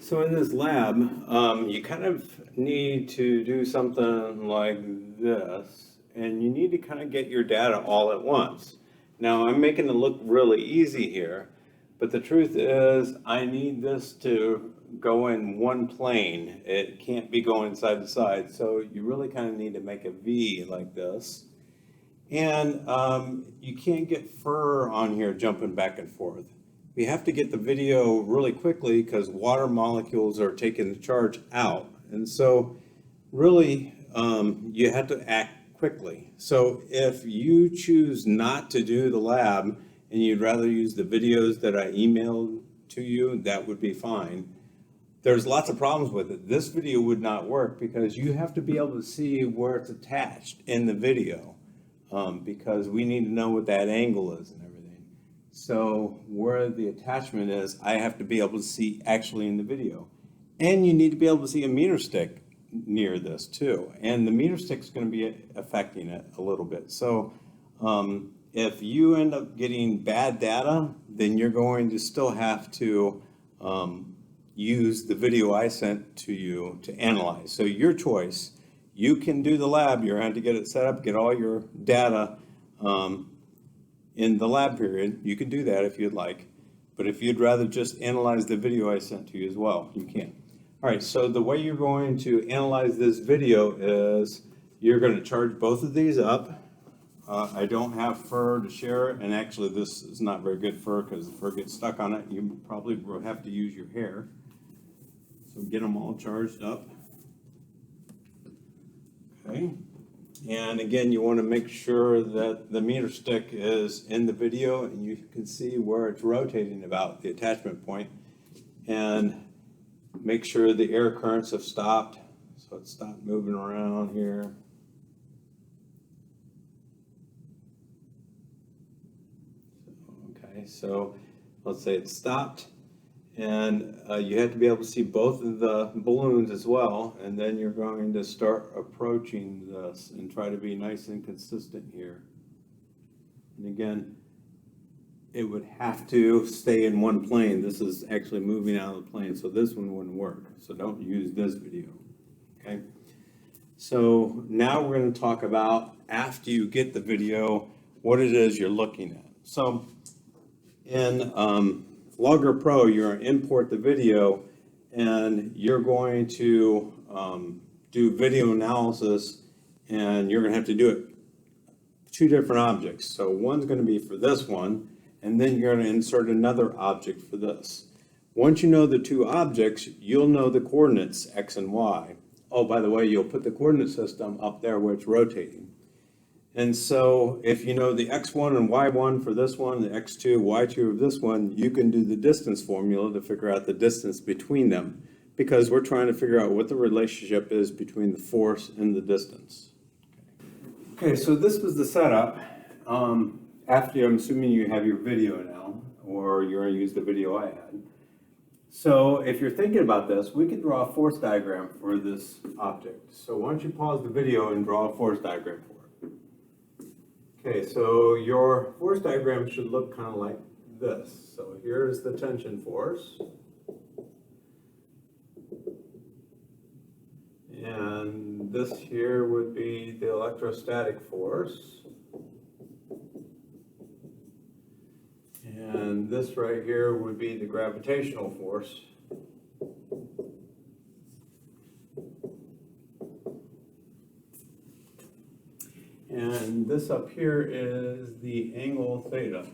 So in this lab, you kind of need to do something like this, and you need to kind of get your data all at once. Now, I'm making it look really easy here, but the truth is I need this to go in one plane. It can't be going side to side, so you really kind of need to make a V like this. And you can't get fur on here jumping back and forth. We have to get the video really quickly because water molecules are taking the charge out. And so really, you have to act quickly. So if you choose not to do the lab and you'd rather use the videos that I emailed to you, that would be fine. There's lots of problems with it. This video would not work because you have to be able to see where it's attached in the video, because we need to know what that angle is and everything. So where the attachment is, I have to be able to see actually in the video. And you need to be able to see a meter stick near this too. And the meter stick is going to be affecting it a little bit. So if you end up getting bad data, then you're going to still have to use the video I sent to you to analyze. So your choice. You can do the lab. You're going to get it set up, get all your data in the lab period. You can do that if you'd like. But if you'd rather just analyze the video I sent to you as well, you can. All right, so the way you're going to analyze this video is you're going to charge both of these up. I don't have fur to share, and actually this is not very good fur because the fur gets stuck on it. You probably will have to use your hair. So get them all charged up. Okay. And again, you want to make sure that the meter stick is in the video and you can see where it's rotating about the attachment point, and make sure the air currents have stopped. So it stopped moving around here. Okay, so let's say it stopped. And you have to be able to see both of the balloons as well, and then you're going to start approaching this and try to be nice and consistent here. And again, it would have to stay in one plane. This is actually moving out of the plane, so this one wouldn't work. So don't use this video, okay? So now we're going to talk about, after you get the video, what it is you're looking at. So in Logger Pro, you're going to import the video, and you're going to do video analysis, and you're going to have to do it two different objects. So one's going to be for this one, and then you're going to insert another object for this. Once you know the two objects, you'll know the coordinates X and Y. Oh, by the way, you'll put the coordinate system up there where it's rotating. And so if you know the x1 and y1 for this one, the x2, y2 of this one, you can do the distance formula to figure out the distance between them, because we're trying to figure out what the relationship is between the force and the distance. Okay, so this was the setup. After, I'm assuming you have your video now, or you're going to use the video I had. So if you're thinking about this, we could draw a force diagram for this object. So why don't you pause the video and draw a force diagram for it. Okay, so your force diagram should look kind of like this. So here's the tension force. And this here would be the electrostatic force. And this right here would be the gravitational force. And this up here is the angle theta.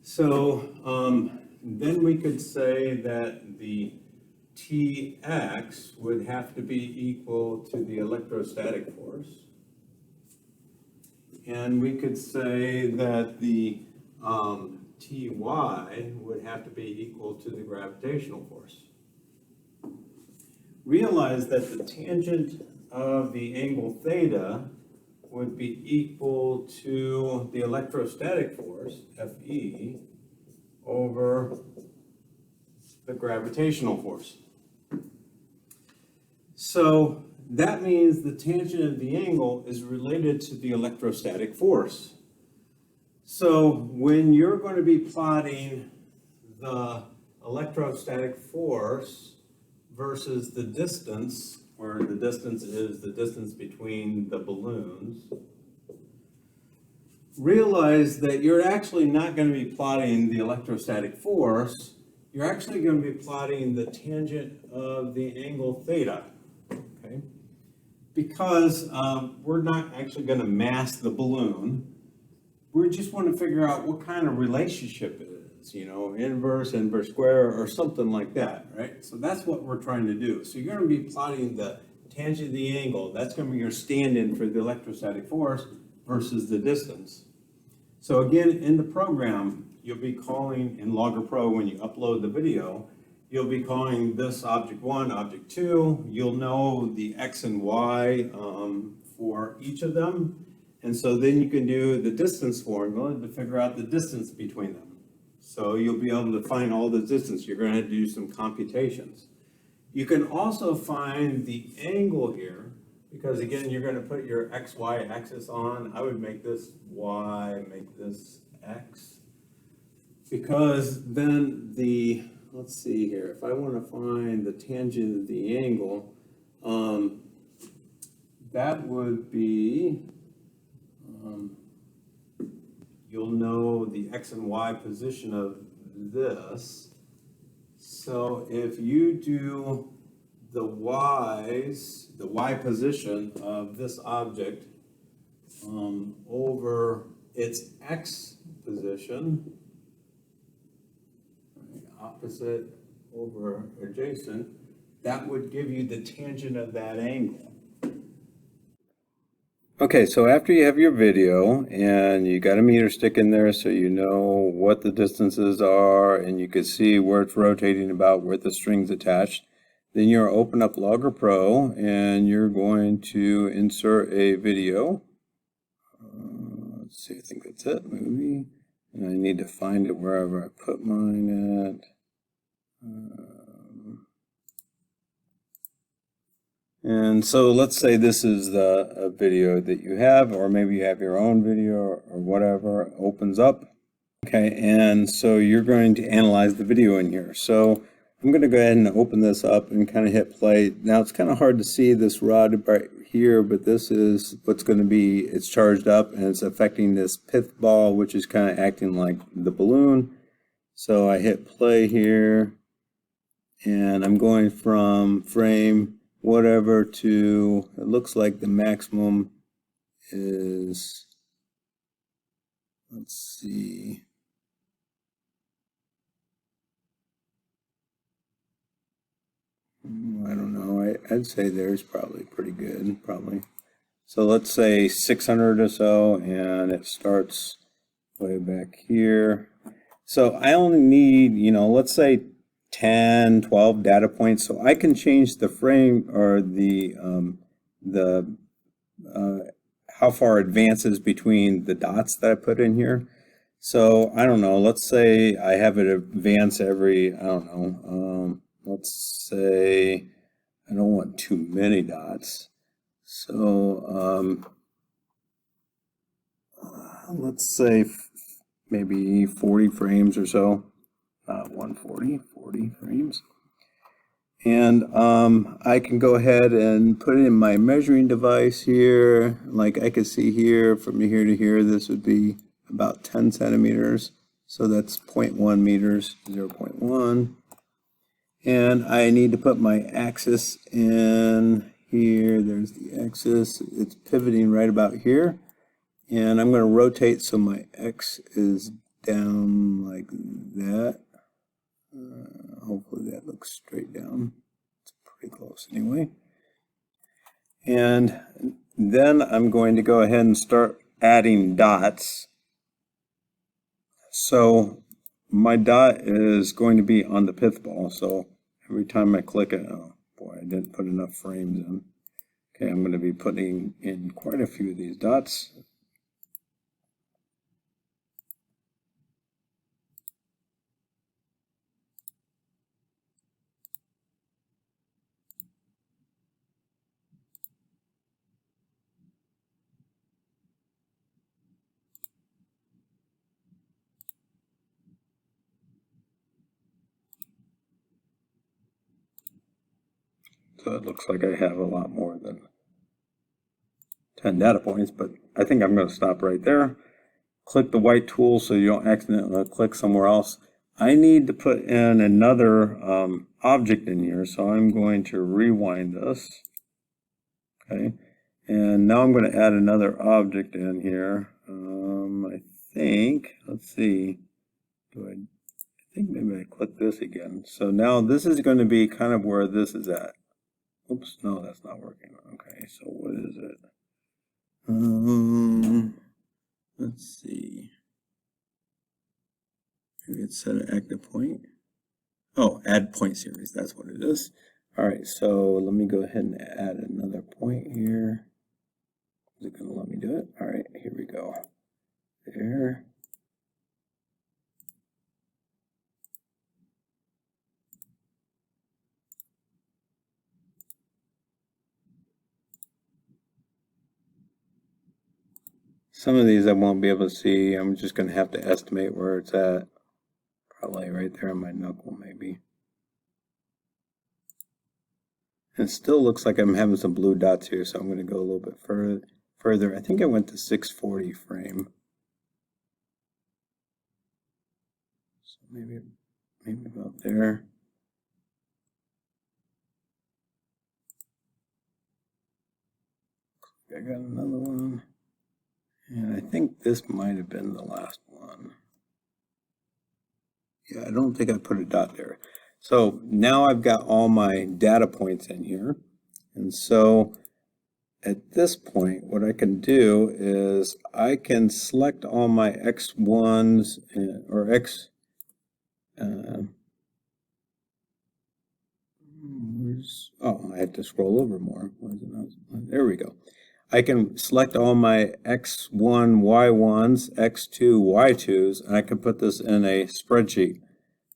So then we could say that the Tx would have to be equal to the electrostatic force. And we could say that the Ty would have to be equal to the gravitational force. Realize that the tangent of the angle theta would be equal to the electrostatic force, Fe, over the gravitational force. So that means the tangent of the angle is related to the electrostatic force. So when you're going to be plotting the electrostatic force versus the distance, where the distance is the distance between the balloons, realize that you're actually not going to be plotting the electrostatic force, you're actually going to be plotting the tangent of the angle theta, okay? Because we're not actually going to mass the balloon, we just want to figure out what kind of relationship it is, you know, inverse square, or something like that, right? So that's what we're trying to do. So you're going to be plotting the tangent of the angle. That's going to be your stand-in for the electrostatic force versus the distance. So again, in the program, you'll be calling in Logger Pro when you upload the video, you'll be calling this object 1, object 2. You'll know the X and Y for each of them. And so then you can do the distance formula to figure out the distance between them. So you'll be able to find all the distance. You're going to have to do some computations. You can also find the angle here, because again, you're going to put your XY axis on. I would make this Y, make this X. Because then let's see here, if I want to find the tangent of the angle, that would be, you'll know the X and Y position of this. So if you do the Y position of this object over its X position, opposite over adjacent, that would give you the tangent of that angle. Okay, so after you have your video and you got a meter stick in there so you know what the distances are and you can see where it's rotating about, where the string's attached, then you're open up Logger Pro and you're going to insert a video. Let's see, I think that's it, movie. And I need to find it wherever I put mine at. And so let's say this is a video that you have, or maybe you have your own video or whatever, opens up. Okay, and so you're going to analyze the video in here. So I'm going to go ahead and open this up and kind of hit play. Now it's kind of hard to see this rod right here, but this is what's going to be, it's charged up and it's affecting this pith ball, which is kind of acting like the balloon. So I hit play here and I'm going from frame whatever to, it looks like the maximum is, let's see, I don't know, I'd say there's probably pretty good, probably. So let's say 600 or so, and it starts way back here. So I only need, you know, let's say 10, 12 data points, so I can change the frame or how far advances between the dots that I put in here. So I don't know, let's say I have it advance every, I don't know, let's say I don't want too many dots. So let's say maybe 40 frames or so. 140, 40 frames. And I can go ahead and put it in my measuring device here. Like I can see here, from here to here, this would be about 10 centimeters. So that's 0.1 meters, 0.1. And I need to put my axis in here. There's the axis. It's pivoting right about here. And I'm going to rotate so my X is down like that. Hopefully that looks straight down. It's pretty close anyway. And then I'm going to go ahead and start adding dots. So my dot is going to be on the pith ball. So every time I click it, oh boy, I didn't put enough frames in. Okay, I'm going to be putting in quite a few of these dots. So it looks like I have a lot more than 10 data points, but I think I'm going to stop right there. Click the white tool so you don't accidentally click somewhere else. I need to put in another object in here, so I'm going to rewind this. Okay, and now I'm going to add another object in here. I think, let's see, I think maybe I click this again. So now this is going to be kind of where this is at. Oops, no, that's not working. Okay, so what is it? Let's see. Maybe it's set an active point. Oh, add point series, that's what it is. All right, so let me go ahead and add another point here. Is it going to let me do it? All right, here we go. There. Some of these I won't be able to see. I'm just going to have to estimate where it's at. Probably right there on my knuckle, maybe. It still looks like I'm having some blue dots here, so I'm going to go a little bit further. I think I went to 640 frame. So maybe about there. I got another one. And I think this might have been the last one. Yeah, I don't think I put a dot there. So now I've got all my data points in here. And so at this point, what I can do is I can select all my X1s or X. Oh, I have to scroll over more. There we go. I can select all my X1, Y1s, X2, Y2s, and I can put this in a spreadsheet.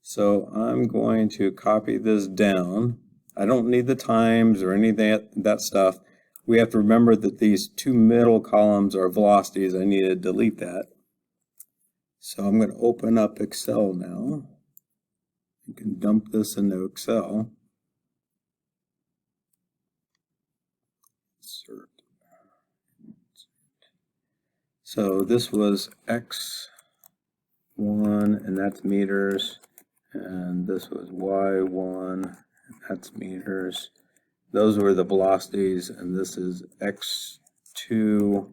So I'm going to copy this down. I don't need the times or any of that stuff. We have to remember that these two middle columns are velocities. I need to delete that. So I'm going to open up Excel now. You can dump this into Excel. Insert. So this was X1, and that's meters, and this was Y1, and that's meters. Those were the velocities, and this is X2,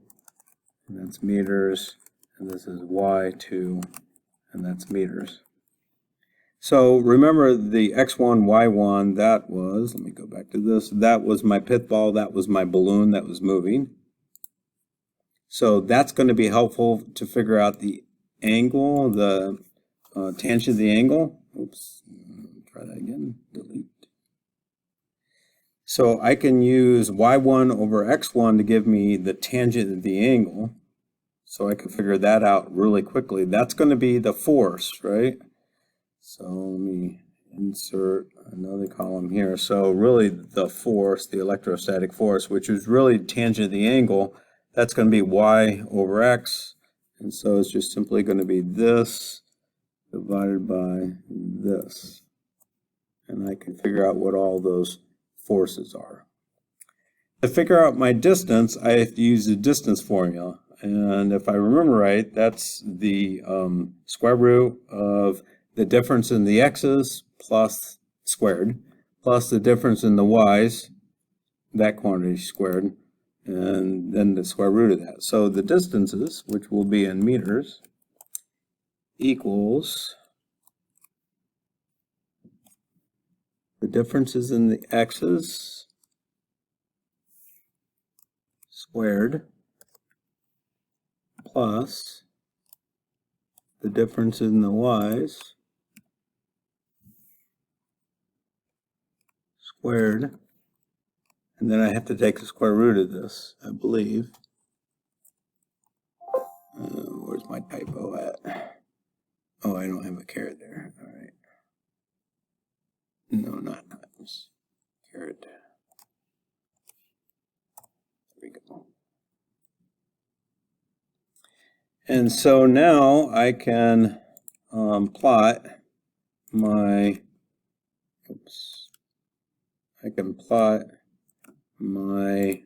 and that's meters, and this is Y2, and that's meters. So remember the X1, Y1, that was, let me go back to this, that was my pith ball, that was my balloon that was moving. So that's going to be helpful to figure out the angle, the tangent of the angle. Oops, try that again, delete. So I can use Y1 over X1 to give me the tangent of the angle. So I can figure that out really quickly. That's going to be the force, right? So let me insert another column here. So really the force, the electrostatic force, which is really tangent of the angle, that's going to be Y over X. And so it's just simply going to be this divided by this. And I can figure out what all those forces are. To figure out my distance, I have to use the distance formula. And if I remember right, that's the square root of the difference in the x's plus squared, plus the difference in the y's, that quantity squared, and then the square root of that. So the distances, which will be in meters, equals the differences in the x's squared plus the difference in the y's squared, and then I have to take the square root of this, I believe. Where's my typo at? Oh, I don't have a caret there. All right. No, not times. Caret. There we go. And so now I can plot my, oops, I can plot my,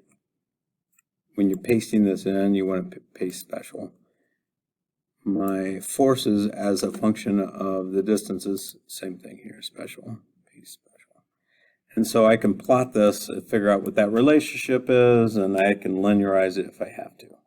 when you're pasting this in, you want to paste special. My forces as a function of the distances, same thing here, special, paste special. And so I can plot this and figure out what that relationship is, and I can linearize it if I have to.